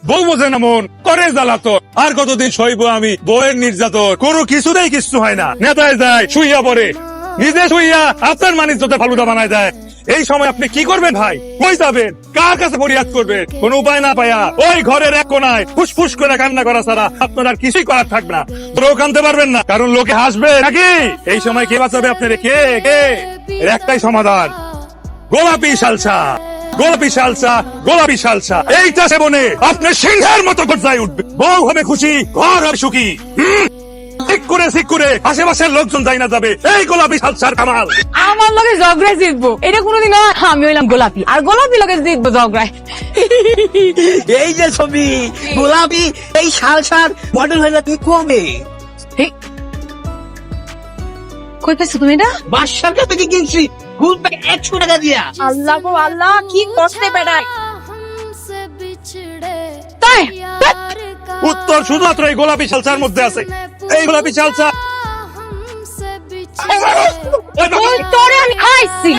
বউ বোঝে না মন করে জ্বালাতন। আর কতদিন সইব আমি বউয়ের নির্যাতন? কোনো কিছুতেই কিছু হয় না, নেতায় যায় শুইয়া পড়ে, নিজে শুইয়া আপনার মানিজ্যতে ফালুদা বানায় দেয়। এই সময় আপনি কি করবেন ভাই? কই যাবেন? কার কাছে ফরিয়াদ করবেন? কোন উপায় না পায়া ওই ঘরের এক কোনায় ফুসফুস করে কান্না করা ছাড়া আপনার আর কিছুই করার থাকবে না। লোক আনতে পারবেন না, কারণ লোকে হাসবে নাকি? এই সময় কে বাঁচাবে আপনার? কে কে? এর একটাই সমাধান, গোলাপি সালসা। গোলাপি সালসা, গোলাপি সালসা, এইটা সেবনে আপনি সিংহের মতো গর্জায় উঠবে। বউ হবে খুশি, ঘর হবে সুখী। ঠিক করে আশেপাশের লোকজন যাই না যাবে এই গোলাপি সালসার কামাল। আমার লগে ঝগড়ায় জিতবো এটা কোনোদিন হয়? আমি হইলাম গোলাপি, আর গোলাপি লগে জিতবো ঝগড়ায়। এই যে ছবি গোলাপি এই সালসার মডেল হয়ে তুই কমে কই পাইছো তুমি এটা? বাসার কাছে থেকে কিনছি ফুল প্যাক 100 টাকা দিয়া। আল্লাহ গো আল্লাহ, কি করতে বেড়ায় তাই? উত্তর শুধুমাত্র এই গোলাপি সালসার মধ্যে আছে। এই গোলাপি সালসা ওই তোরে আমি খাইছি।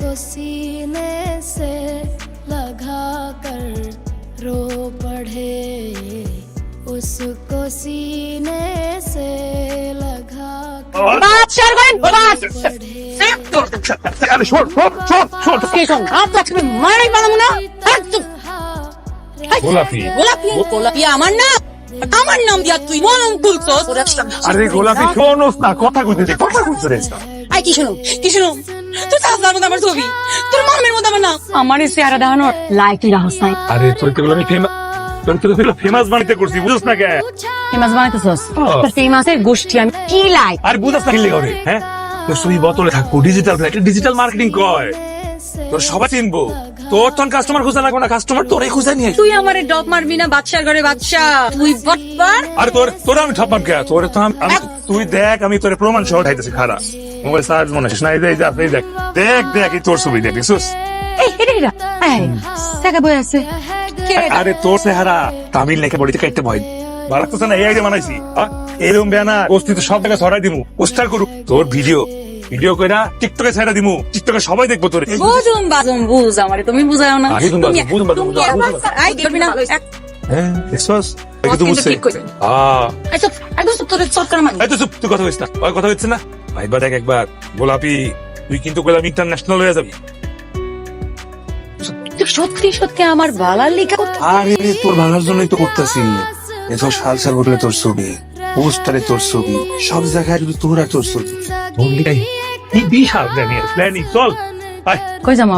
उसको सीने से लगा कर रो पड़े, उसको सीने से लगा कर বাচ্চার গান বাস আরে শোন শোন শোন শোন। স্টেশন আপনি আজকে মারাই পারবো না। একদম গোলাপি গোলাপি গোলাপি আমার না, আমার নাম দিয়া তুই মন তুলছস। আরে গোলাপি শোনোস না, কথা কইতে কথা কইতে রে। আই কি শুনো তুই সাজদার মধ্যে আমার ছবি, তোর মামের মধ্যে আমার নাম, আমার এই চেহারা দেখানোর লাইকি রাহস নাই। আরে তোর তো গোলাপি ফেমাস বানাইতে করছি, বুঝছ না কে? ফেমাস বানাইতেছস? তোর ফেমাসের গোষ্ঠী আমি কি লাই? আর বুঝছ না কি করে? হ্যাঁ তোর ছবি বোতলে থাকবো, ডিজিটাল মার্কেটিং কয়, তোর সবাই চিনবো। তোর তখন কাস্টমার খুঁজে লাগবে না, কাস্টমার তোরে খুঁজে নিয়ে আসবে। তুই আমারে ডপ মারবি না বাদশার ঘরে বাদশা, তুই বটবার। আর তোর আমি ঠাপ্পাম কে? তোরে তো তুই দেখ, আমি তোরে প্রমাণ সহ ঢাইতেছি। খারাপ মোবাইল চার্জ মনে আসিস না, এই দেখ দেখ দেখ এই তোর ছবি দেখ, বুঝছিস? এই এটা এই টাকা বই আছে কে রে? আরে তোর চেহারা তামিল লেখে বডিতে কাটতে ভয় বাড়াচ্ছে না, এই আইডিয়া বানাইছি। এরকম বেনা বস্তিতে সব জায়গায় ছড়াই দিমু, পোস্টার করু তোর ভিডিও কইরা টিকটকে ছেড়ে দিমু, টিকটকে সবাই দেখবো তোরে। বুঝুম বাজুম বুঝ আমারে তুমি বুঝাও না। আগে তুমি বুঝুম বাজুম বুঝ। আই দেখবি না হ্যাঁ দেখছস? এই তো বুঝছিস? আচ্ছা একদম তোর সরকার মানে এই তো চুপ, তুই কথা কইছ না, ওই কথা হচ্ছে না। ভাইবা দেখ একবার, গোলাপি তুই কিন্তু গোলাপি ইন্টারন্যাশনাল হয়ে যাবি। সত্যি সত্যি আমার বালার লিখা। আরে তোর ভালোর জন্যই তো করতেছি। এসব সালসার হোটেলে তোর ছবি, পোস্টারে তোর ছবি, সব জায়গায় শুধু তোর আর তোর ছবি। তোর লিগাই কি বিশাল প্ল্যানিং। চল আয়। কই যাম?